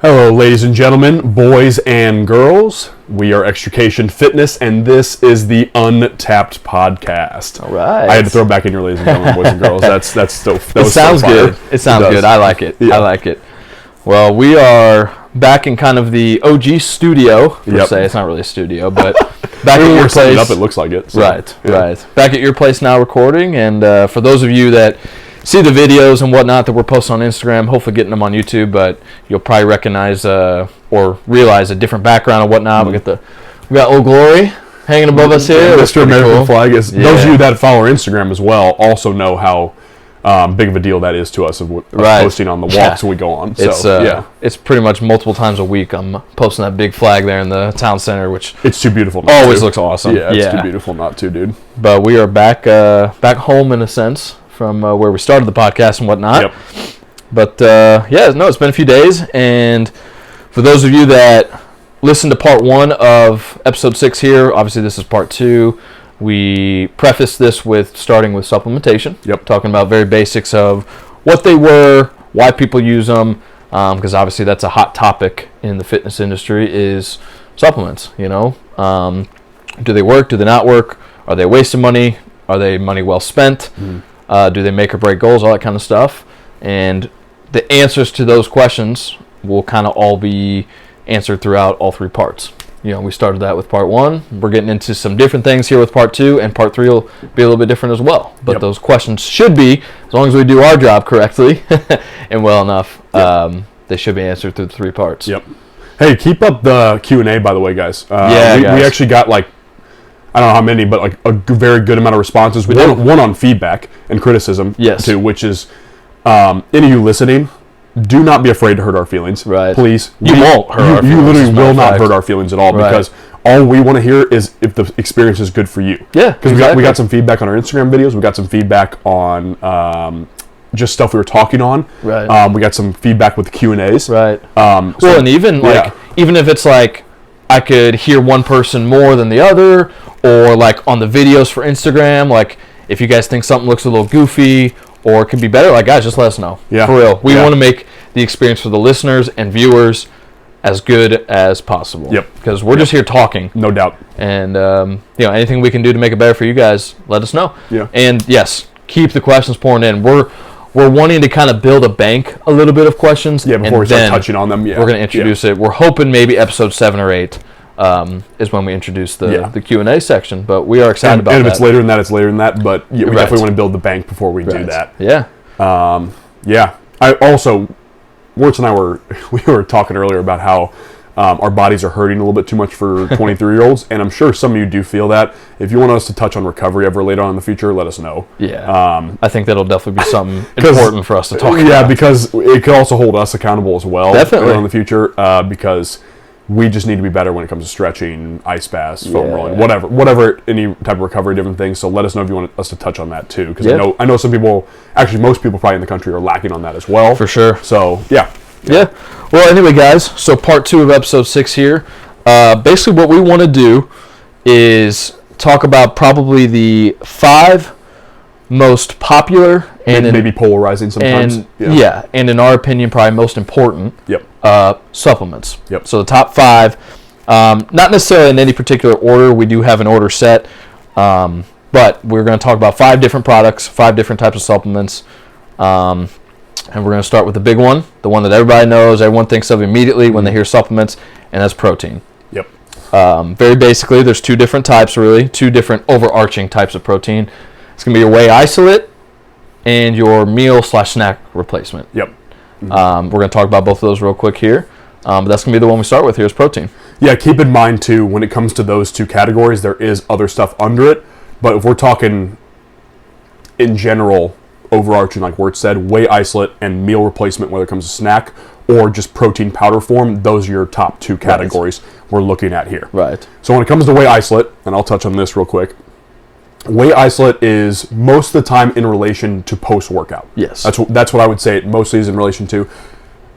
Hello, ladies and gentlemen, boys and girls. We are Extrication Fitness, and this is the Untapped Podcast. All right. I had to throw back in your ladies and gentlemen, boys and girls. That sounds good. It sounds good. I like it. Yeah. I like it. Well, we are back in kind of the OG studio, per se. It's not really a studio, but back at your place. Up, it looks like it. So, right. Back at your place now recording, and for those of you that see the videos and whatnot that we're posting on Instagram, hopefully getting them on YouTube, but you'll probably recognize or realize a different background and whatnot. Mm-hmm. We got Old Glory hanging above us here. Mr. American Flag is. Yeah. Those of you that follow our Instagram as well also know how big of a deal that is to us of posting on the walks we go on. So it's pretty much multiple times a week. I'm posting that big flag there in the town center, which it's too beautiful. Always looks awesome. Yeah, it's too beautiful not to, dude. But we are back home in a sense from where we started the podcast and whatnot. Yep. But it's been a few days, and for those of you that listened to part 1 of episode 6 here, obviously this is part 2. We prefaced this with starting with supplementation. Yep. Talking about very basics of what they were, why people use them, because obviously that's a hot topic in the fitness industry is supplements, you know. Do they work? Do they not work? Are they a waste of money? Are they money well spent? Do they make or break goals? All that kind of stuff. And the answers to those questions will kind of all be answered throughout all 3 parts. You know, we started that with part 1. We're getting into some different things here with part 2, and part 3 will be a little bit different as well. But those questions should be, as long as we do our job correctly and well enough, they should be answered through the 3 parts. Yep. Hey, keep up the Q&A, by the way, guys. We actually got I don't know how many, but a very good amount of responses. One on feedback and criticism, too, which is any of you listening, do not be afraid to hurt our feelings. Right. Please. You won't hurt our feelings. You literally will not hurt our feelings at all because all we want to hear is if the experience is good for you. Yeah, because we got some feedback on our Instagram videos. We got some feedback on just stuff we were talking on. Right. We got some feedback with the Q&As. Right. And even even if it's I could hear one person more than the other, or on the videos for Instagram, if you guys think something looks a little goofy or it could be better, guys, just let us know. Yeah. For real. We want to make the experience for the listeners and viewers as good as possible. Yep. Because we're just here talking. No doubt. And, anything we can do to make it better for you guys, let us know. Yeah. And, yes, keep the questions pouring in. We're wanting to kind of build a bank a little bit of questions. Yeah, before we start touching on them. Yeah. We're going to introduce it. We're hoping maybe episode 7 or 8 is when we introduce the Q&A section. But we are excited about that. And if it's later than that, it's later than that. But we definitely want to build the bank before we do that. Yeah. I also, Wirtz and I were talking earlier about how our bodies are hurting a little bit too much for 23-year-olds, and I'm sure some of you do feel that. If you want us to touch on recovery ever later on in the future, let us know. Yeah. I think that'll definitely be something important for us to talk about. Yeah, because it could also hold us accountable as well. Definitely. In the future, because we just need to be better when it comes to stretching, ice baths, foam rolling, whatever, any type of recovery, different things. So let us know if you want us to touch on that too, because I know some people, actually most people probably in the country are lacking on that as well. For sure. So yeah. Well, anyway, guys, so part 2 of episode 6 here. Basically, what we want to do is talk about probably the 5 most popular and maybe polarizing sometimes. And in our opinion, probably most important. Supplements. Yep. So the top 5, not necessarily in any particular order. We do have an order set, but we're going to talk about 5 different products, 5 different types of supplements, and we're going to start with the big one, the one that everybody knows, everyone thinks of immediately when they hear supplements, and that's protein. Yep. Very basically, there's 2 different types, really, 2 different overarching types of protein. It's going to be your whey isolate and your meal/snack replacement. Yep. We're going to talk about both of those real quick here. But that's going to be the one we start with here is protein. Yeah, keep in mind, too, when it comes to those 2 categories, there is other stuff under it. But if we're talking in general, overarching, like Wirt said, whey isolate and meal replacement, whether it comes to snack or just protein powder form, those are your top 2 categories we're looking at here. Right. So when it comes to whey isolate, and I'll touch on this real quick, whey isolate is most of the time in relation to post-workout. Yes. That's what I would say it mostly is in relation to.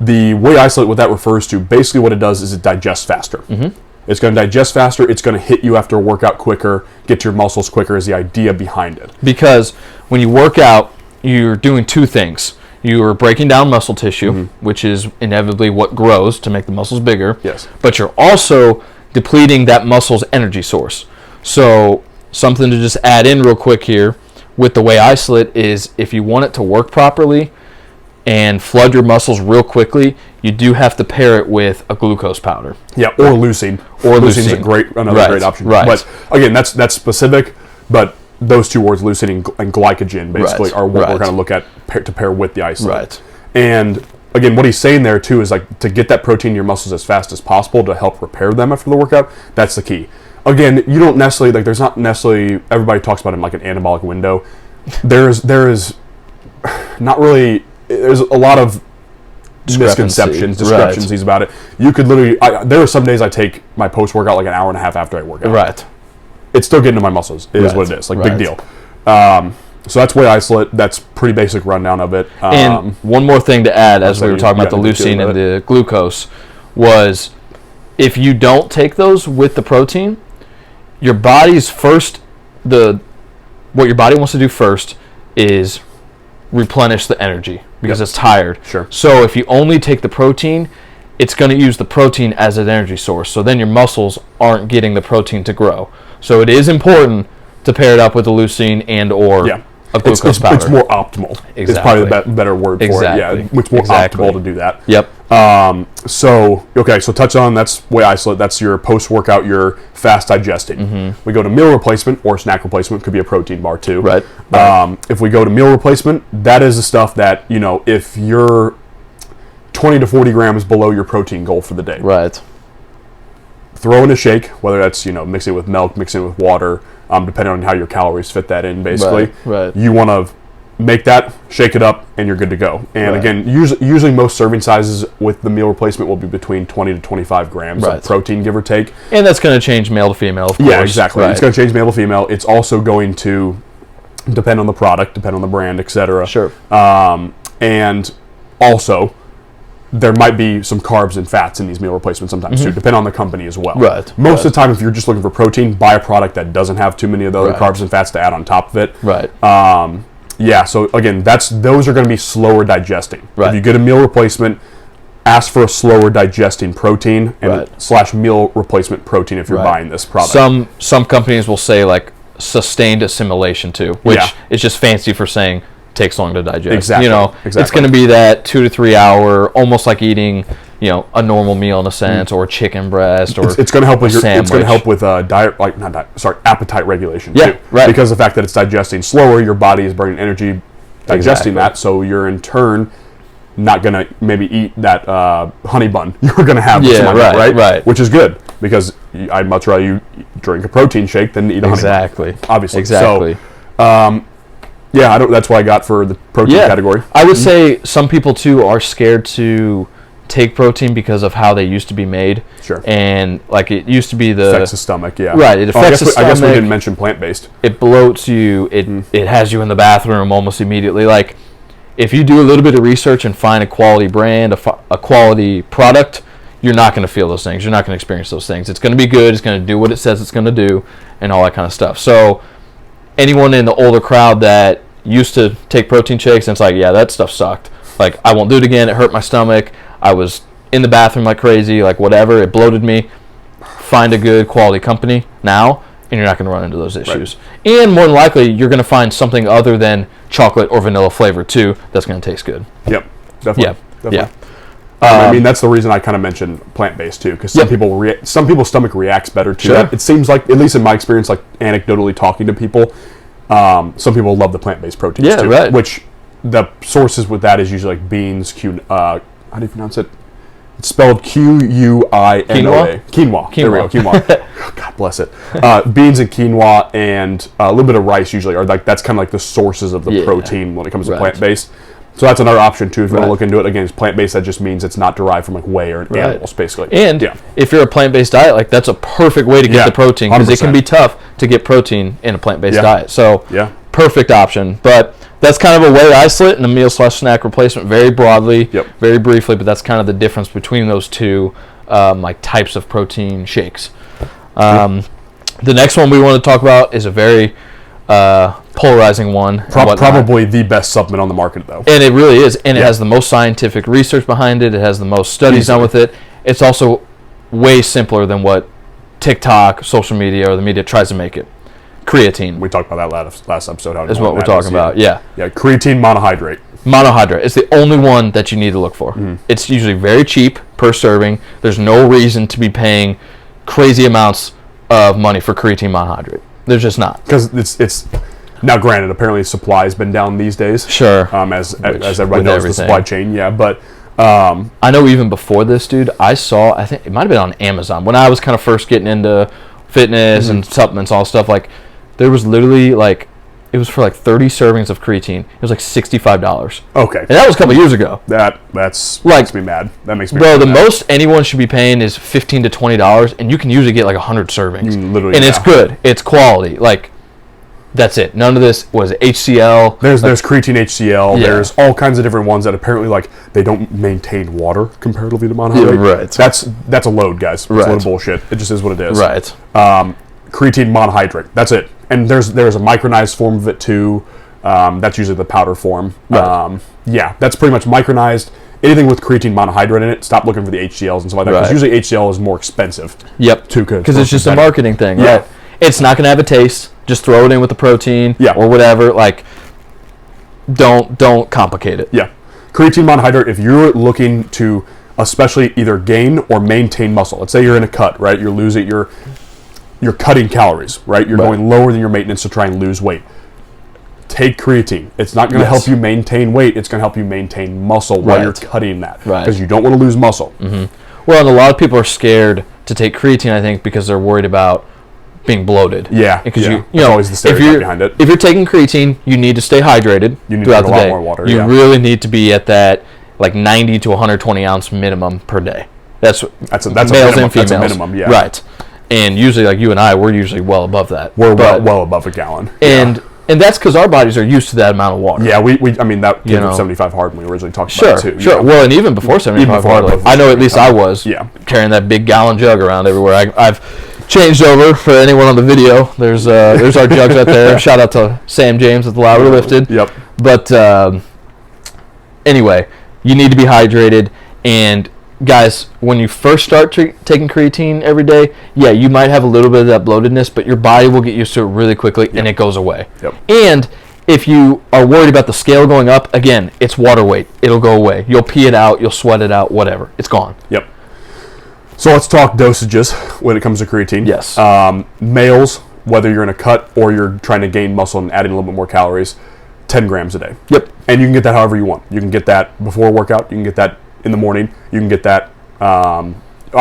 The whey isolate, what that refers to, basically what it does is it digests faster. Mm-hmm. It's going to digest faster. It's going to hit you after a workout quicker, get to your muscles quicker is the idea behind it. Because when you work out, you're doing 2 things. you are breaking down muscle tissue, which is inevitably what grows to make the muscles bigger. Yes. But you're also depleting that muscle's energy source. So something to just add in real quick here with the whey isolate is if you want it to work properly and flood your muscles real quickly, you do have to pair it with a glucose powder. Yeah, or leucine. Or leucine's leucine. another great option. Right. But again, that's specific. But those two words, leucine and glycogen, basically are what we're going to look at to pair with the isolate. Right. And again, what he's saying there too is like to get that protein in your muscles as fast as possible to help repair them after the workout. That's the key. Again, you don't necessarily like. There's not necessarily everybody talks about it in like an anabolic window. There is not really. There's a lot of discrepancies about it. You could literally. There are some days I take my post workout like an hour and a half after I work out. Right. It's still getting to my muscles. It is what it is. Like big deal. So that's whey isolate. That's pretty basic rundown of it. And one more thing to add, as we were talking about the leucine and the glucose, was if you don't take those with the protein, your body's what your body wants to do first is replenish the energy because it's tired. Sure. So if you only take the protein, it's going to use the protein as an energy source. So then your muscles aren't getting the protein to grow. So it is important to pair it up with the leucine and or a glucose powder. It's more optimal. Exactly. It's probably the better word for it. Yeah, it's more optimal to do that. Yep. So touch on that's whey isolate. That's your post-workout, your fast digesting. We go to meal replacement or snack replacement. Could be a protein bar too. Right. If we go to meal replacement, that is the stuff that, if you're 20 to 40 grams below your protein goal for the day. Right. Throw in a shake, whether that's, mixing it with milk, mixing it with water, depending on how your calories fit that in, basically. Right. You want to make that, shake it up, and you're good to go. And again, usually most serving sizes with the meal replacement will be between 20 to 25 grams of protein, give or take. And that's going to change male to female, of course. Yeah, exactly. It's going to change male to female. It's also going to depend on the product, depend on the brand, etc. Sure. And also, there might be some carbs and fats in these meal replacements sometimes too, depending on the company as well. Right. Most of the time, if you're just looking for protein, buy a product that doesn't have too many of the other carbs and fats to add on top of it. Right. So again, those are going to be slower digesting. Right. If you get a meal replacement, ask for a slower digesting protein and / meal replacement protein if you're buying this product. Some companies will say like sustained assimilation too, which is just fancy for saying takes long to digest. Exactly. It's going to be that 2 to 3 hour, almost like eating, a normal meal in a sense, or chicken breast, or it's going to help with sandwich. It's going to help with appetite regulation too. Right. Because of the fact that it's digesting slower, your body is burning energy digesting that, so you're in turn not going to maybe eat that honey bun you're going to have right? Which is good because I'd much rather you drink a protein shake than eat a honey bun. Obviously. Exactly. So, that's what I got for the protein category. I would say some people too are scared to take protein because of how they used to be made. Sure. And like it used to be affects the stomach, Right, it affects the stomach. I guess we didn't mention plant-based. It bloats you. It has you in the bathroom almost immediately. Like if you do a little bit of research and find a quality brand, a quality product, you're not going to feel those things. You're not going to experience those things. It's going to be good. It's going to do what it says it's going to do and all that kind of stuff. So anyone in the older crowd that used to take protein shakes and it's like, that stuff sucked. Like, I won't do it again. It hurt my stomach. I was in the bathroom like crazy, like whatever. It bloated me. Find a good quality company now, and you're not going to run into those issues. Right. And more than likely, you're going to find something other than chocolate or vanilla flavor, too, that's going to taste good. Yep, definitely. Yeah. That's the reason I kind of mentioned plant-based, too, because some people's stomach reacts better to that. It seems like, at least in my experience, like anecdotally talking to people, some people love the plant-based proteins, too. Right. Which the sources with that is usually like beans, how do you pronounce it? It's spelled Quinoa. Quinoa. There we go. Quinoa. God bless it. Beans and quinoa and a little bit of rice usually are like, that's kind of like the sources of the protein when it comes to plant-based. So that's another option too if you want to look into it. Again, it's plant-based. That just means it's not derived from like whey or animals, basically. And if you're a plant-based diet, like that's a perfect way to get the protein because it can be tough to get protein in a plant-based diet. So perfect option. But that's kind of a whey isolate and a meal / snack replacement very broadly, very briefly. But that's kind of the difference between those two like types of protein shakes. The next one we want to talk about is a very polarizing one. Probably the best supplement on the market, though. And it really is. And it has the most scientific research behind it. It has the most studies done with it. It's also way simpler than what TikTok, social media, or the media tries to make it. Creatine. We talked about that last episode. How is what we're talking about. Yeah. Yeah. Creatine monohydrate. Monohydrate. It's the only one that you need to look for. It's usually very cheap per serving. There's no reason to be paying crazy amounts of money for creatine monohydrate. There's just not. Because it's now granted, apparently supply has been down these days. Sure. As everybody knows, the supply chain. Yeah, but I know even before this, dude, I think it might have been on Amazon when I was kind of first getting into fitness and supplements, all stuff. Like, there was literally it was for 30 servings of creatine. It was $65. Okay. And that was a couple years ago. That's makes me mad. That makes me the mad. most anyone should be paying is $15 to $20, and you can usually get 100 servings. Literally, and it's good. It's quality. That's it. None of this was HCl. There's creatine HCl. Yeah. There's all kinds of different ones that apparently they don't maintain water comparatively to monohydrate. Yeah, right. That's a load, guys. It's a load of bullshit. It just is what it is. Right. Creatine monohydrate. That's it. And there's a micronized form of it too. That's usually the powder form. Right. Yeah, that's pretty much micronized. Anything with creatine monohydrate in it, stop looking for the HCLs and stuff like that. Because usually HCl is more expensive. Yep. Because it's just a marketing thing. Yeah. Right? It's not going to have a taste. Just throw it in with the protein or whatever. Don't complicate it. Yeah. Creatine monohydrate, if you're looking to especially either gain or maintain muscle. Let's say you're in a cut, right? You're losing you're cutting calories, right? You're going lower than your maintenance to try and lose weight. Take creatine. It's not going to help you maintain weight. It's going to help you maintain muscle while you're cutting that. Right. Because you don't want to lose muscle. Well, and a lot of people are scared to take creatine, I think, because they're worried about being bloated. Yeah. Because you know, always the stereotype behind it. If you're taking creatine, you need to stay hydrated throughout the day. A lot more water. You really need to be at that 90 to 120 ounce minimum per day. That's males and females. That's a minimum, yeah. Right. And usually, you and I, we're usually well above that. We're well above a gallon. And that's because our bodies are used to that amount of water. Yeah, I mean, that came from 75 hard when we originally talked about it too. Sure. Well, and even before 75 hard, I know at least I was carrying that big gallon jug around everywhere. I've changed over for anyone on the video. There's our jugs out there. Shout out to Sam James at the Louder Lifted. Yep. But anyway, you need to be hydrated. And guys, when you first start taking creatine every day, you might have a little bit of that bloatedness, but your body will get used to it really quickly, and it goes away. Yep. And if you are worried about the scale going up, again, it's water weight. It'll go away. You'll pee it out. You'll sweat it out. Whatever. It's gone. Yep. So let's talk dosages when it comes to creatine. Yes. Males, whether you're in a cut or you're trying to gain muscle and adding a little bit more calories, 10 grams a day. Yep. And you can get that however you want. You can get that before a workout. You can get that in the morning. You can get that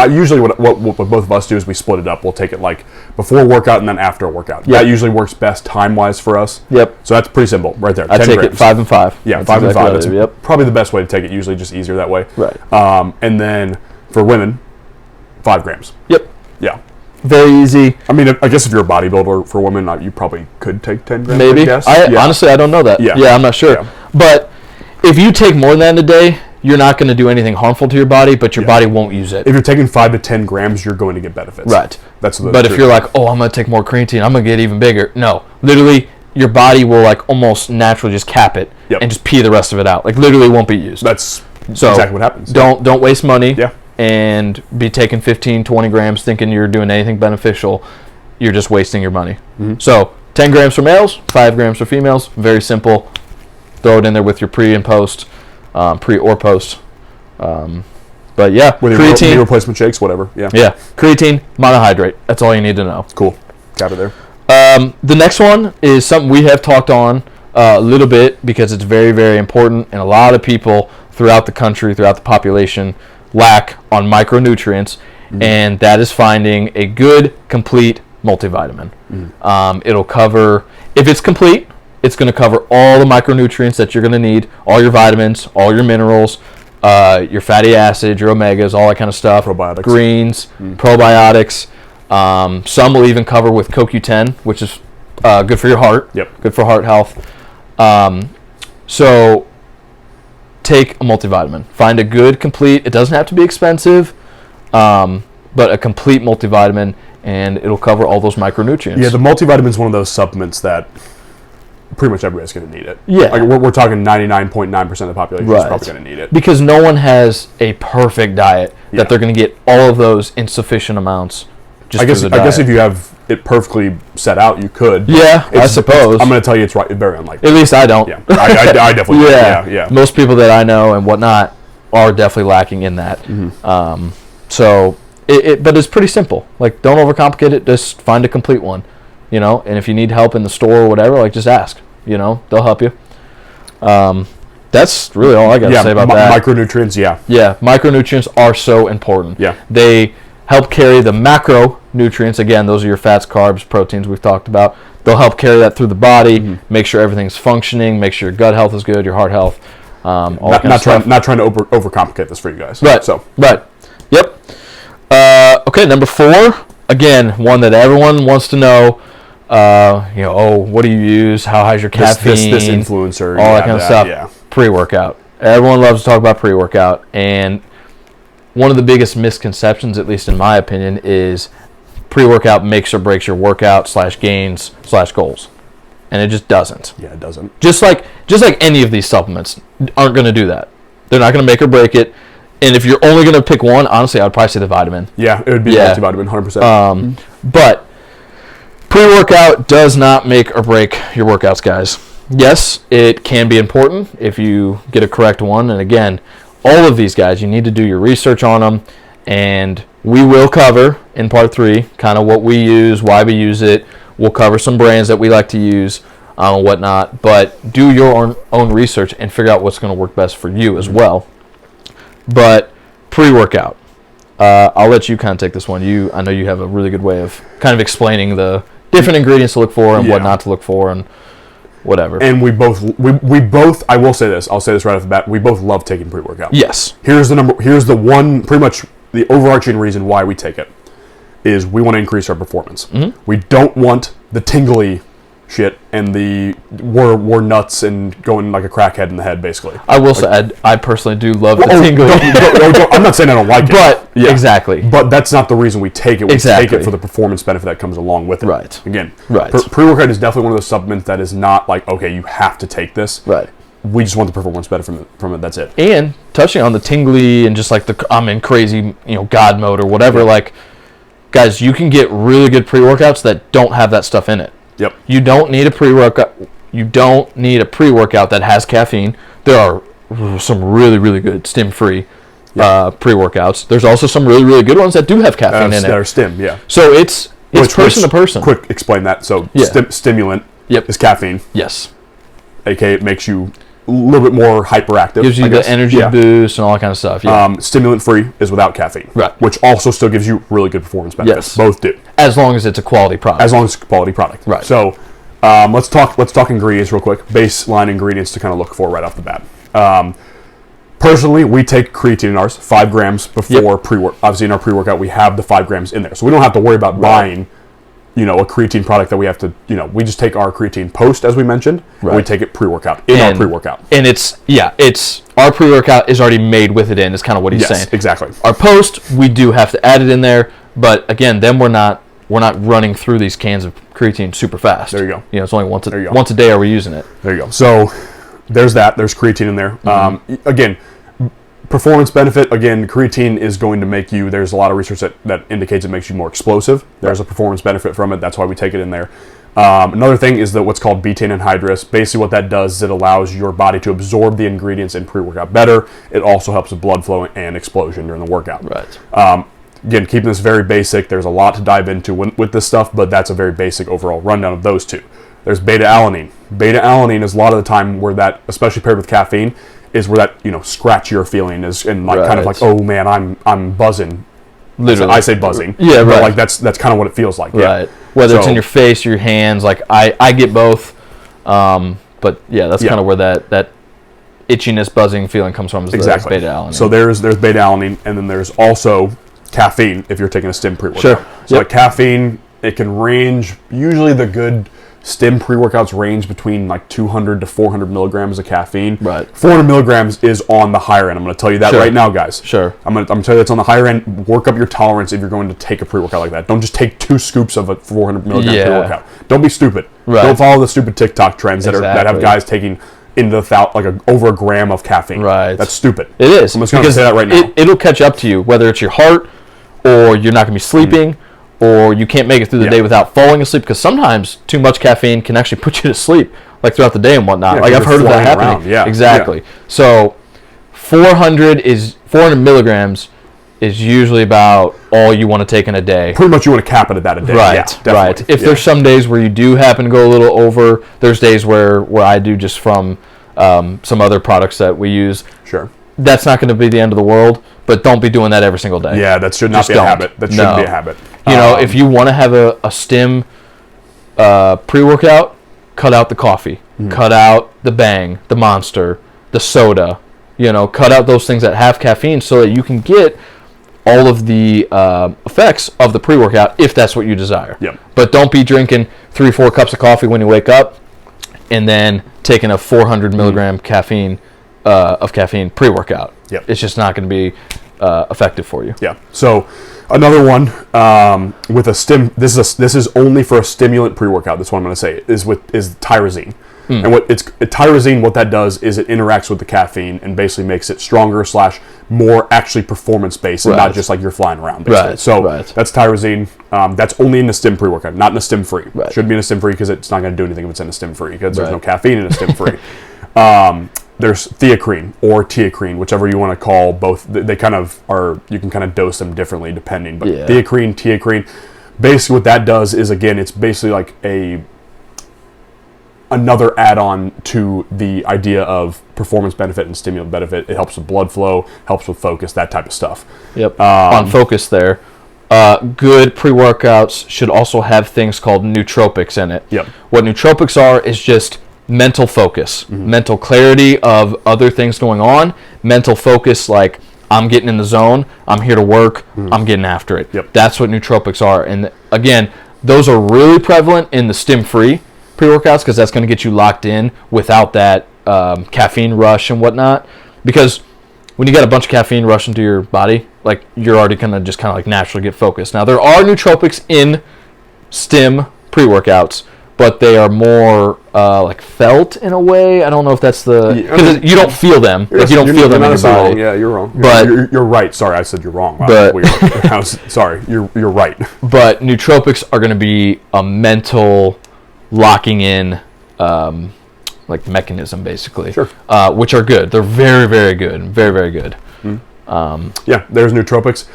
usually what both of us do is we split it up. We'll take it before a workout and then after a workout. That usually works best time wise for us. Yep. So that's pretty simple right there. I take it 5 and 5. Yeah, that's 5 and 5. Exactly That's probably the best way to take it. Usually just easier that way. Right. And then for women, 5 grams. Yep. Yeah. Very easy. I mean, I guess if you're a bodybuilder for women, you probably could take 10 grams. Maybe. Honestly, I don't know that. Yeah, I'm not sure. Yeah. But if you take more than that in a day, you're not going to do anything harmful to your body, but your body won't use it. If you're taking 5 to 10 grams, you're going to get benefits. Right. But if you're I'm going to take more creatine, I'm going to get even bigger. No. Literally, your body will almost naturally just cap it and just pee the rest of it out. Literally won't be used. That's exactly what happens. Don't waste money. Yeah. And be taking 15, 20 grams thinking you're doing anything beneficial. You're just wasting your money. Mm-hmm. So 10 grams for males, 5 grams for females. Very simple. Throw it in there with your pre and post, pre or post. But yeah, with creatine, your replacement shakes, whatever. Yeah. Yeah, creatine, monohydrate. That's all you need to know. Cool. Got it there. The next one is something we have talked on a little bit because it's very, very important, and a lot of people throughout the country, throughout the population, lack on micronutrients, and that is finding a good, complete multivitamin. It'll cover, if it's complete, it's going to cover all the micronutrients that you're going to need, all your vitamins, all your minerals, your fatty acids, your omegas, all that kind of stuff. Probiotics. Greens, probiotics. Some will even cover with CoQ10, which is good for your heart. Yep. Good for heart health. So take a multivitamin. Find a good, complete, it doesn't have to be expensive, but a complete multivitamin, and it'll cover all those micronutrients. Yeah, the multivitamin is one of those supplements that pretty much everybody's going to need it. Yeah. Like we're talking 99.9% of the population is probably going to need it. Because no one has a perfect diet that they're going to get all of those in sufficient amounts. Just I guess if you have it perfectly set out, you could. Yeah, I suppose. I'm going to tell you it's very unlikely. At least I don't. Yeah, I definitely do. Yeah. Most people that I know and whatnot are definitely lacking in that. So, but it's pretty simple. Like, don't overcomplicate it. Just find a complete one, you know. And if you need help in the store or whatever, like, just ask. You know, they'll help you. That's really all I got to say about that. Micronutrients, Yeah, micronutrients are so important. Yeah. They help carry the macronutrients. Again, those are your fats, carbs, proteins we've talked about. They'll help carry that through the body, make sure everything's functioning, make sure your gut health is good, your heart health, all that kind of stuff. Not trying to overcomplicate this for you guys. Right. So. Right. Yep. Okay, number 4. Again, one that everyone wants to know. What do you use? How high is your caffeine? This influencer. All that kind of stuff. Yeah. Pre-workout. Everyone loves to talk about pre-workout, and one of the biggest misconceptions, at least in my opinion, is pre-workout makes or breaks your workout / gains / goals, and it just doesn't. Yeah, it doesn't. Just like any of these supplements aren't going to do that. They're not going to make or break it. And if you're only going to pick one, honestly, I would probably say the vitamin. Yeah, it would be the multivitamin, 100%. But pre-workout does not make or break your workouts, guys. Yes, it can be important if you get a correct one. And again, all of these guys, you need to do your research on them. And we will cover in part 3 kind of what we use, why we use it. We'll cover some brands that we like to use, whatnot. But do your own research and figure out what's going to work best for you as well. But pre-workout, I'll let you kind of take this one. I know you have a really good way of kind of explaining the different ingredients to look for and what not to look for and whatever. And we both, I will say this, I'll say this right off the bat, we both love taking pre-workout. Yes. Here's the one, pretty much the overarching reason why we take it is we want to increase our performance. We don't want the tingly shit and we're nuts and going like a crackhead in the head, basically. I will say, I personally do love the tingly. I'm not saying I don't like it. But, exactly. But that's not the reason we take it. We Exactly. take it for the performance benefit that comes along with it. Right. Again, Right. Pre-workout is definitely one of those supplements that is not like, okay, you have to take this. Right. We just want the performance benefit from it. That's it. And touching on the tingly and just like I'm in crazy, God mode or whatever, like, guys, you can get really good pre-workouts that don't have that stuff in it. Yep. You don't need a pre-workout. You don't need a pre-workout that has caffeine. There are some really, really good stim-free pre-workouts. There's also some really, really good ones that do have caffeine in it. That are stim, yeah. So it's person to person. Quick, explain that. So stimulant is caffeine. Yes. AKA it makes you a little bit more hyperactive. Gives you the energy boost and all that kind of stuff. Yeah. Stimulant-free is without caffeine. Right. Which also still gives you really good performance benefits. Yes. Both do. As long as it's a quality product. As long as it's a quality product. Right. So let's talk ingredients real quick. Baseline ingredients to kind of look for right off the bat. Personally, we take creatine in ours, 5 grams before pre-work. Obviously, in our pre-workout, we have the 5 grams in there. So we don't have to worry about buying, a creatine product that we have to, we just take our creatine post, as we mentioned, and we take it pre-workout, our pre-workout. And it's our pre-workout is already made with it in, is kind of what he's saying. Exactly. Our post, we do have to add it in there, but again, then we're not running through these cans of creatine super fast. There you go. It's only once a day are we using it. There you go. So there's that. There's creatine in there. Again, performance benefit. Again, creatine is going to make you, there's a lot of research that indicates it makes you more explosive. There's a performance benefit from it. That's why we take it in there. Another thing is what's called betaine anhydrous. Basically what that does is it allows your body to absorb the ingredients in pre-workout better. It also helps with blood flow and explosion during the workout. Right. Again, keeping this very basic. There's a lot to dive into with this stuff, but that's a very basic overall rundown of those two. There's beta-alanine. Beta-alanine is a lot of the time where that, especially paired with caffeine, is where that scratchier feeling is, and kind of like, oh man, I'm buzzing. Literally, I say buzzing. Yeah, right. But like that's kind of what it feels like. Right. Yeah. Whether it's in your face or your hands, like I get both. But that's kind of where that itchiness, buzzing feeling comes from. Is exactly. The beta-alanine. So there's beta-alanine, and then there's also caffeine if you're taking a stim pre-workout. Sure. So like caffeine, it can range. Usually the good stim pre-workouts range between like 200 to 400 milligrams of caffeine. Right. 400 milligrams is on the higher end. I'm going to tell you that right now, guys. Sure. I'm going to tell you that's on the higher end. Work up your tolerance if you're going to take a pre-workout like that. Don't just take 2 scoops of a 400 milligram pre-workout. Don't be stupid. Right. Don't follow the stupid TikTok trends that have guys taking into over a gram of caffeine. Right. That's stupid. It is. I'm just going to say that right now. It'll catch up to you, whether it's your heart, or you're not going to be sleeping, or you can't make it through the day without falling asleep, because sometimes too much caffeine can actually put you to sleep, like throughout the day and whatnot. Yeah, like I've heard of that happening. Yeah. Exactly. Yeah. So 400 milligrams is usually about all you want to take in a day. Pretty much you want to cap it at that a day. Right, yeah, right. If there's some days where you do happen to go a little over, there's days where I do just from some other products that we use. Sure. That's not going to be the end of the world, but don't be doing that every single day. Yeah, that should not be a habit. That shouldn't be a habit. You know, if you want to have a stim pre-workout, cut out the coffee, cut out the Bang, the Monster, the soda. You know, cut out those things that have caffeine so that you can get all of the effects of the pre-workout if that's what you desire. Yep. But don't be drinking 3-4 cups of coffee when you wake up and then taking a 400 milligram caffeine pre-workout. Yep. It's just not going to be effective for you. Yeah. So another one with a stim. This is only for a stimulant pre-workout. That's what I'm going to say is tyrosine. And tyrosine, what that does is it interacts with the caffeine and basically makes it stronger / more actually performance-based and not just like you're flying around, basically. Right. So that's tyrosine. That's only in the stim pre-workout, not in a stim-free. Right. Should be in a stim-free because it's not going to do anything if it's in a stim-free because there's no caffeine in a stim-free. There's theacrine or teacrine, whichever you want to call both. They kind of are, you can kind of dose them differently depending. But theacrine, teacrine, basically what that does is, again, it's basically like another add-on to the idea of performance benefit and stimulant benefit. It helps with blood flow, helps with focus, that type of stuff. Yep. On focus there, good pre-workouts should also have things called nootropics in it. Yep. What nootropics are is just mental focus, mental clarity of other things going on, mental focus like I'm getting in the zone, I'm here to work, I'm getting after it. Yep. That's what nootropics are. And again, those are really prevalent in the stim-free pre-workouts because that's going to get you locked in without that caffeine rush and whatnot. Because when you got a bunch of caffeine rush into your body, like you're already going to just kind of like naturally get focused. Now there are nootropics in stim pre-workouts, but they are more like felt in a way. I don't know if that's because you don't feel them. Like you don't feel them in your body. Wrong. Yeah, you're wrong. But you're right. Sorry, I said you're wrong. Wow, but weird. Sorry, you're right. But nootropics are going to be a mental locking in like mechanism, basically. Sure. Which are good. They're very, very good. Very, very good. Yeah, there's nootropics.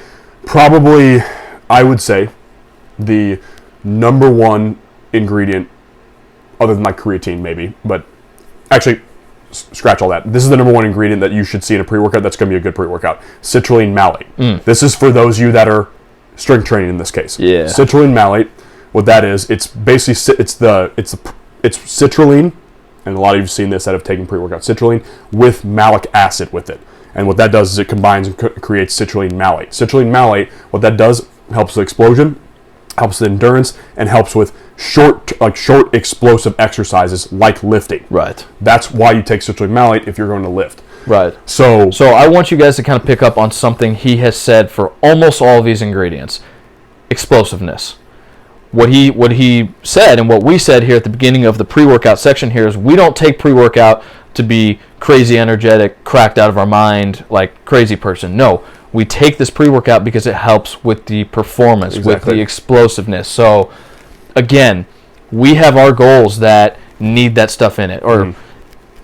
Probably, I would say, the number one ingredient, other than like creatine maybe, but actually, scratch all that. This is the number one ingredient that you should see in a pre-workout that's going to be a good pre-workout. Citrulline malate. This is for those of you that are strength training in this case. Yeah. Citrulline malate. What that is, it's basically it's citrulline, and a lot of you've seen this that have taken pre-workout citrulline with malic acid with it. And what that does is it combines and creates citrulline malate. Citrulline malate, what that does, helps with explosion, helps with endurance, and helps with short explosive exercises like lifting. Right. That's why you take citrulline malate if you're going to lift. Right. So I want you guys to kind of pick up on something he has said for almost all of these ingredients. Explosiveness. What he said and what we said here at the beginning of the pre-workout section here is we don't take pre-workout to be crazy energetic, cracked out of our mind, like crazy person. No, we take this pre-workout because it helps with the performance, with the explosiveness. So, again, we have our goals that need that stuff in it or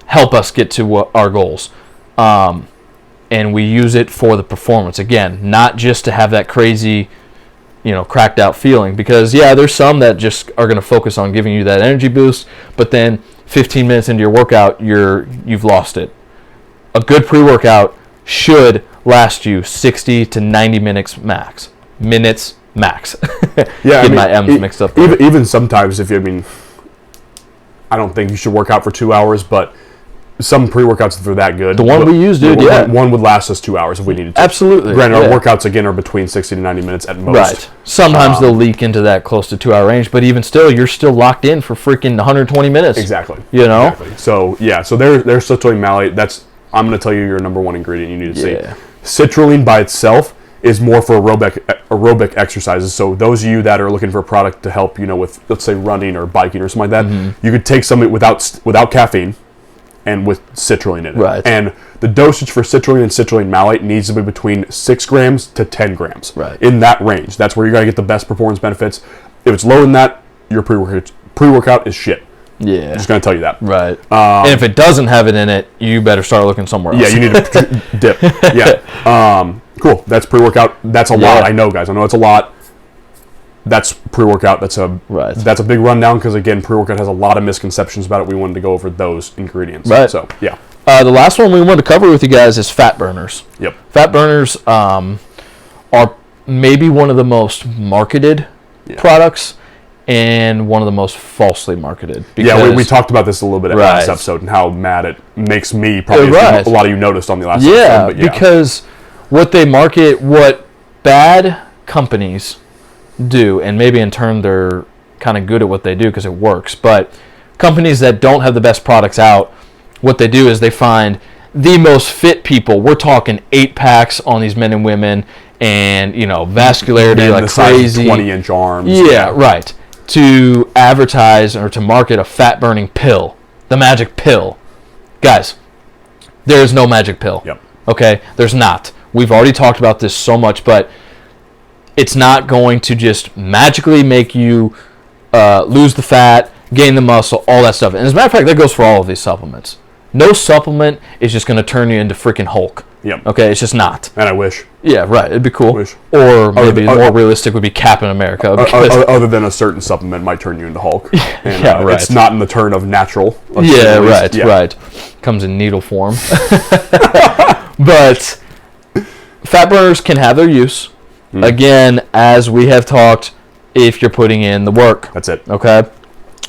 help us get to our goals. And we use it for the performance. Again, not just to have that crazy, cracked out feeling, because there's some that just are going to focus on giving you that energy boost, but then 15 minutes into your workout, you've lost it. A good pre-workout should last you 60 to 90 minutes max. Get my M's mixed up. Even sometimes, I don't think you should work out for 2 hours, but some pre-workouts that are that good. The one we use, dude, one would last us 2 hours if we needed to. Absolutely. Granted, our workouts, again, are between 60 to 90 minutes at most. Right. Sometimes they'll leak into that close to 2 hour range, but even still, you're still locked in for freaking 120 minutes. Exactly. You know? Exactly. So, yeah. So there's citrulline malate. I'm going to tell you your number one ingredient you need to see. Citrulline by itself is more for aerobic exercises. So those of you that are looking for a product to help, with, let's say, running or biking or something like that, you could take something without caffeine and with citrulline in it. Right. And the dosage for citrulline and citrulline malate needs to be between 6 grams to 10 grams. Right. In that range. That's where you're going to get the best performance benefits. If it's lower than that, your pre-workout is shit. Yeah. I'm just going to tell you that. Right. And if it doesn't have it in it, you better start looking somewhere else. Yeah, you need to dip. Yeah. Cool. That's pre-workout. That's a lot. I know, guys. I know it's a lot. That's pre-workout. That's a big rundown because, again, pre-workout has a lot of misconceptions about it. We wanted to go over those ingredients. Right. So, yeah. The last one we wanted to cover with you guys is fat burners. Yep. Fat burners are maybe one of the most marketed products and one of the most falsely marketed. Yeah, we talked about this a little bit at the last episode and how mad it makes me, probably a lot of you noticed on the last episode. But because what they market, what bad companies do, and maybe in turn they're kind of good at what they do because it works, but companies that don't have the best products out, what they do is they find the most fit people. We're talking 8-packs on these men and women, and vascularity like crazy, 20-inch arms. Yeah, right. To advertise or to market a fat burning pill, the magic pill. Guys, there is no magic pill. Yep. Okay, there's not. We've already talked about this so much, but it's not going to just magically make you lose the fat, gain the muscle, all that stuff. And as a matter of fact, that goes for all of these supplements. No supplement is just going to turn you into freaking Hulk. Yep. Okay, it's just not. And I wish. Yeah, right. It'd be cool. Wish. Or maybe more realistic would be Captain America. Other than a certen supplement might turn you into Hulk. And, right. It's not in the turn of natural. Right. Comes in needle form. But fat burners can have their use. Again, as we have talked, if you're putting in the work. That's it. Okay?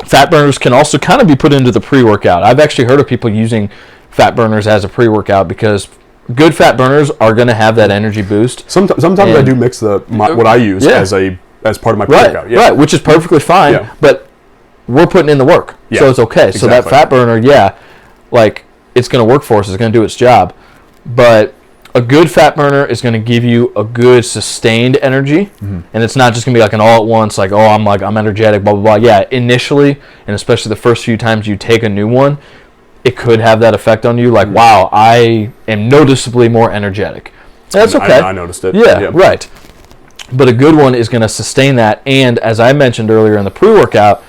Fat burners can also kind of be put into the pre-workout. I've actually heard of people using fat burners as a pre-workout because good fat burners are going to have that energy boost. Sometimes I do mix what I use as part of my pre-workout. Yeah. Right, which is perfectly fine. Yeah. But we're putting in the work, so it's okay. Exactly. So that fat burner, it's going to work for us. It's going to do its job. But a good fat burner is going to give you a good sustained energy, and it's not just going to be like an all at once, like, oh, I'm energetic, blah, blah, blah. Yeah, initially, and especially the first few times you take a new one, it could have that effect on you, like, wow, I am noticeably more energetic. That's okay. I noticed it. Yeah, right. But a good one is going to sustain that, and as I mentioned earlier in the pre-workout,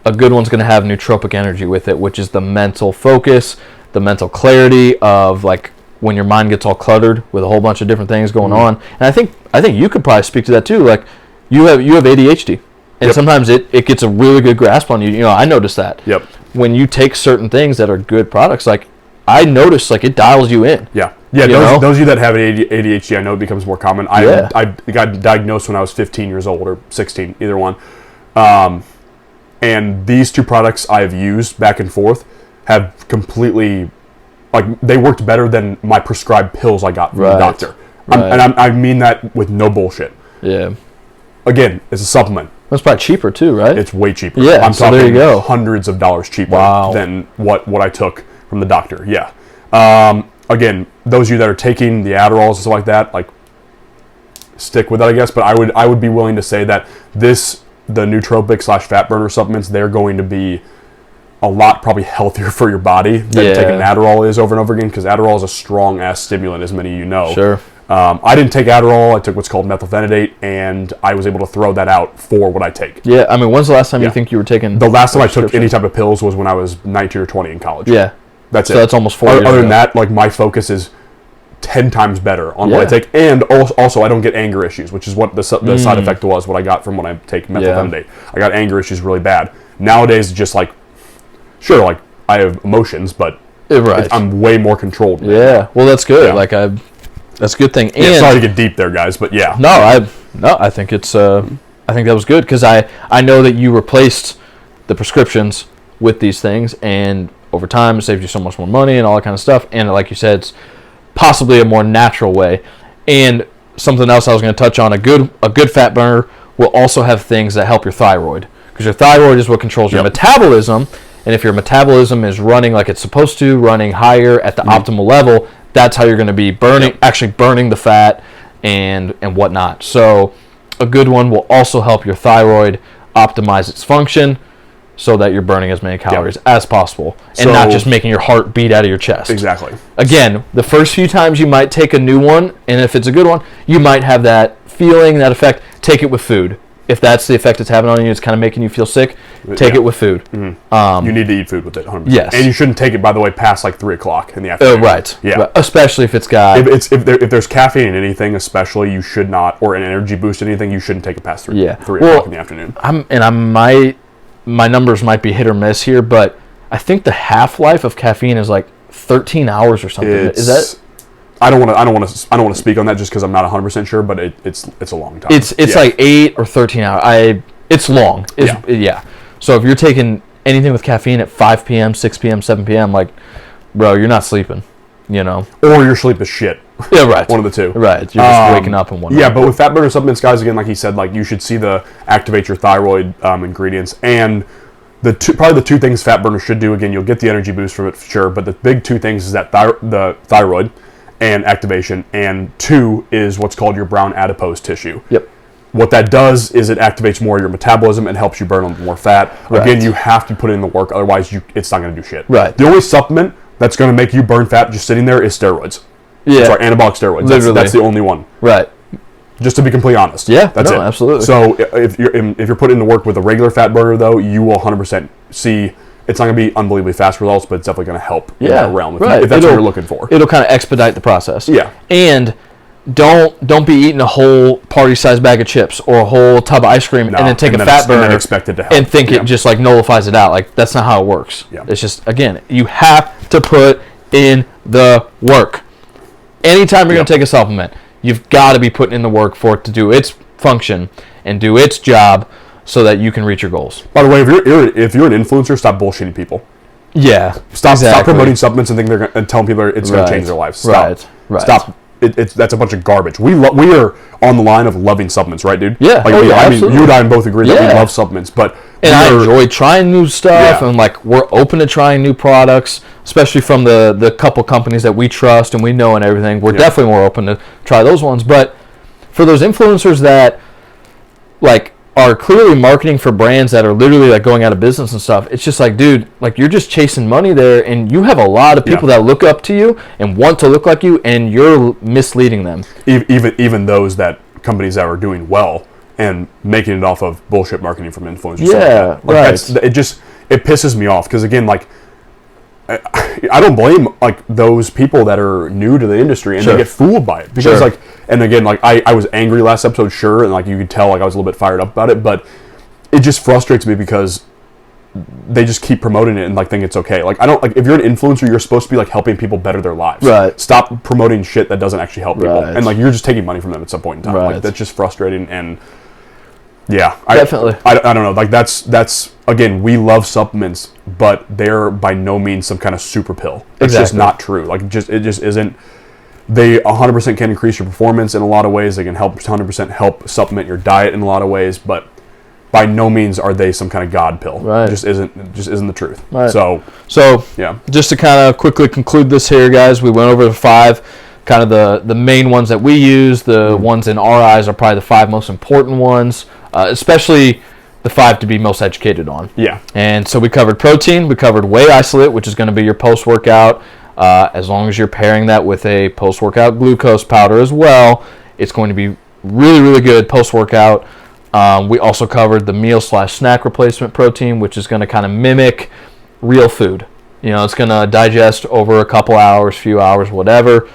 a good one's going to have nootropic energy with it, which is the mental focus, the mental clarity of, like, when your mind gets all cluttered with a whole bunch of different things going on. And I think you could probably speak to that too. Like, you have ADHD, and sometimes it gets a really good grasp on you. I noticed that. Yep. When you take certain things that are good products, like, I notice, like, it dials you in. Yeah. Yeah, those of you that have ADHD, I know it becomes more common. I got diagnosed when I was 15 years old or 16, either one. And these two products I've used back and forth have completely, like, they worked better than my prescribed pills I got from the doctor. I mean that with no bullshit. Yeah. Again, it's a supplement. That's probably cheaper too, right? It's way cheaper. Yeah, I'm talking there you go. Hundreds of dollars cheaper than what I took from the doctor. Yeah. Again, those of you that are taking the Adderalls and stuff like that, like, stick with it, I guess. But I would be willing to say that the nootropic / fat burner supplements, they're going to be a lot probably healthier for your body than taking Adderall is over and over again, because Adderall is a strong ass stimulant, as many of you know. Sure. I didn't take Adderall. I took what's called methylphenidate, and I was able to throw that out for what I take. Yeah, I mean, when's the last time you think you were taking? The last time I took any type of pills was when I was 19 or 20 in college. Yeah. That's it. So that's almost 4 years Other than that, like, my focus is 10 times better on what I take, and also I don't get anger issues, which is what the side effect was, what I got from when I take methylphenidate. I got anger issues really bad. Nowadays, just like, sure, like, I have emotions, but I'm way more controlled. Yeah, well, that's good. Yeah. That's a good thing. And sorry to get deep there, guys, but yeah. No, I think it's I think that was good, because I know that you replaced the prescriptions with these things, and over time. It saves you so much more money and all that kind of stuff. And like you said, it's possibly a more natural way. And something else I was going to touch on, a good fat burner will also have things that help your thyroid, because your thyroid is what controls your metabolism. And if your metabolism is running like it's supposed to, running higher at the optimal level, that's how you're going to be actually burning the fat and whatnot. So a good one will also help your thyroid optimize its function so that you're burning as many calories as possible, and not just making your heart beat out of your chest. Exactly. Again, the first few times you might take a new one, and if it's a good one, you might have that feeling, that effect. Take it with food. If that's the effect it's having on you, it's kind of making you feel sick, take it with food. Mm-hmm. You need to eat food with it, 100%. Yes. And you shouldn't take it, by the way, past like 3 o'clock in the afternoon. Right. Yeah. Right. Especially if it's got... If there's caffeine in anything, especially, you should not, or an energy boost in anything, you shouldn't take it past 3 o'clock in the afternoon. My numbers might be hit or miss here, but I think the half-life of caffeine is like 13 hours or something. Is that... I don't want to speak on that just because I'm not 100% sure, but it's a long time. It's like 8 or 13 hours. It's long. Yeah. So if you're taking anything with caffeine at 5 p.m., 6 p.m., 7 p.m., like, bro, you're not sleeping, Or your sleep is shit. Yeah, right. One of the two. Right. You're just waking up and whatnot. Yeah, but with fat burner supplements, guys, again, like he said, like you should see the activate your thyroid ingredients, and probably the 2 things fat burner should do. Again, you'll get the energy boost from it, sure, but the big 2 things is that the thyroid and activation, and 2 is what's called your brown adipose tissue. Yep. What that does is it activates more of your metabolism and helps you burn more fat. Right. Again, you have to put in the work, otherwise it's not going to do shit. Right. The only supplement that's going to make you burn fat just sitting there is steroids. Yeah. Sorry, anabolic steroids. That's the only one. Right. Just to be completely honest. Yeah, that's it. Absolutely. So if you're putting in the work with a regular fat burner, though, you will 100% see. It's not going to be unbelievably fast results, but it's definitely going to help in that realm if that's what you're looking for. It'll kind of expedite the process. Yeah. And don't be eating a whole party-sized bag of chips or a whole tub of ice cream and then take a fat burner and expect it to help. And think it just like nullifies it out. Like, that's not how it works. Yeah. It's just, again, you have to put in the work. Anytime you're going to take a supplement, you've got to be putting in the work for it to do its function and do its job, so that you can reach your goals. By the way, if you're an influencer, stop bullshitting people. Yeah, stop promoting supplements and telling people it's going to change their lives. Stop. Right. Stop. That's a bunch of garbage. We are on the line of loving supplements, right, dude? Yeah. Like, I mean, you and I both agree that we love supplements, but I enjoy trying new stuff, and like we're open to trying new products, especially from the couple companies that we trust and we know and everything. We're definitely more open to try those ones. But for those influencers that like are clearly marketing for brands that are literally like going out of business and stuff, it's just like, dude, like you're just chasing money there, and you have a lot of people that look up to you and want to look like you, and you're misleading them. Even those companies that are doing well and making it off of bullshit marketing from influencers. Yeah, right. It pisses me off, because again, like I don't blame like those people that are new to the industry and they get fooled by it, because like, and again, like I was angry last episode, sure, and like you could tell like I was a little bit fired up about it, but it just frustrates me because they just keep promoting it and like think it's okay. Like, I don't like, if you're an influencer, you're supposed to be like helping people better their lives. Right. Stop promoting shit that doesn't actually help people, and like you're just taking money from them at some point in time. Like, that's just frustrating. And definitely. I don't know. Like that's again, we love supplements, but they're by no means some kind of super pill. It's just not true. Like it just isn't. They 100% can increase your performance in a lot of ways. They can 100% help supplement your diet in a lot of ways, but by no means are they some kind of god pill. Right. It just isn't the truth. Right. So yeah. Just to kind of quickly conclude this here, guys, we went over the 5 kind of the main ones that we use. The ones in our eyes are probably the 5 most important ones, especially the 5 to be most educated on. Yeah. And so we covered protein, we covered whey isolate, which is going to be your post-workout. As long as you're pairing that with a post-workout glucose powder as well, it's going to be really, really good post-workout. We also covered the meal/snack replacement protein, which is going to kind of mimic real food. It's going to digest over a couple hours, few hours, whatever.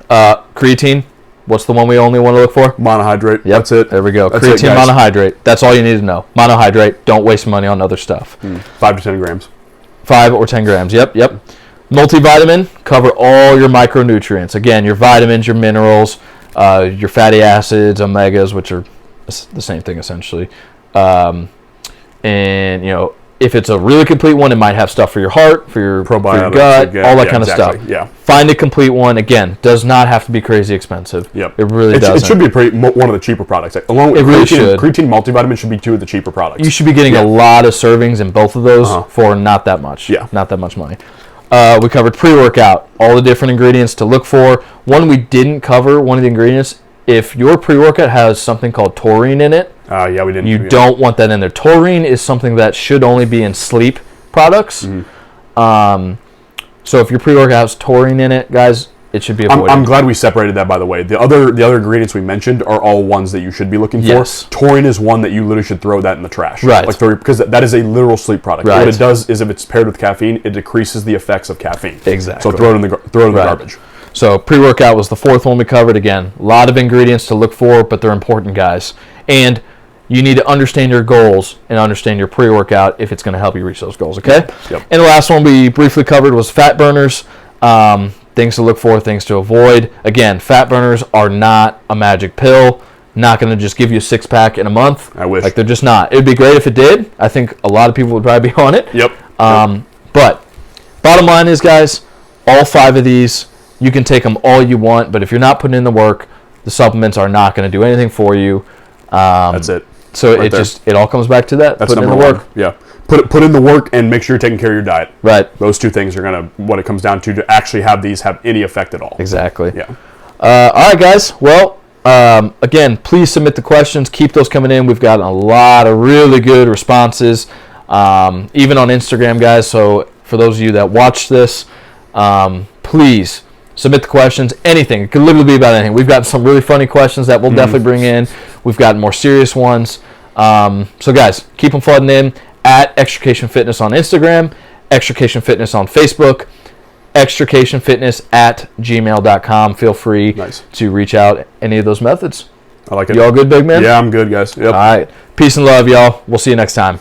Creatine, what's the one we only want to look for? Monohydrate. Yep. That's it. There we go. That's Creatine, it, monohydrate. That's all you need to know. Monohydrate. Don't waste money on other stuff. 5 to 10 grams. 5 or 10 grams. Yep. Multivitamin, cover all your micronutrients. Again, your vitamins, your minerals, your fatty acids, omegas, which are the same thing essentially. And if it's a really complete one, it might have stuff for your heart, for your Probiotics, gut, yeah, all that yeah, kind of exactly, stuff. yeah. Find a complete one. Again, does not have to be crazy expensive. Yep. It really doesn't. It should be one of the cheaper products. Like, along with It really should. Creatine multivitamin should be 2 of the cheaper products. You should be getting a lot of servings in both of those Uh-huh. for not that much. Yeah. Not that much money. We covered pre-workout, all the different ingredients to look for. One we didn't cover, one of the ingredients, if your pre-workout has something called taurine in it, Yeah, we didn't. you don't want that in there. Taurine is something that should only be in sleep products. So if your pre-workout has taurine in it, guys, it should be avoided. I'm glad we separated that, by the way. The other ingredients we mentioned are all ones that you should be looking for. Yes. Taurine is one that you literally should throw that in the trash. Right. Like, because that is a literal sleep product. Right. What it does is, if it's paired with caffeine, it decreases the effects of caffeine. Exactly. So throw it in the Right. garbage. So pre-workout was the fourth one we covered. Again, a lot of ingredients to look for, but they're important, guys. And you need to understand your goals and understand your pre-workout if it's going to help you reach those goals, okay? Yep. And the last one we briefly covered was fat burners. Things to look for, things to avoid. Again, fat burners are not a magic pill. Not going to just give you a six-pack in a month. I wish. Like, they're just not. It would be great if it did. I think a lot of people would probably be on it. Yep. But bottom line is, guys, all 5 of these, you can take them all you want, but if you're not putting in the work, the supplements are not going to do anything for you. That's it. So Right there. it all comes back to that. That's putting in number the one. work. Yeah. Put in the work and make sure you're taking care of your diet. Right. Those 2 things are what it comes down to actually have these have any effect at all. Exactly. Yeah. All right, guys. Well, again, please submit the questions. Keep those coming in. We've got a lot of really good responses, even on Instagram, guys. So for those of you that watch this, please submit the questions. Anything. It could literally be about anything. We've got some really funny questions that we'll definitely bring in. We've got more serious ones. So, guys, keep them flooding in at Extrication Fitness on Instagram, Extrication Fitness on Facebook, extricationfitness@gmail.com. Feel free to reach out any of those methods. I like it. You all good, big man? Yeah, I'm good, guys. Yep. All right. Peace and love, y'all. We'll see you next time.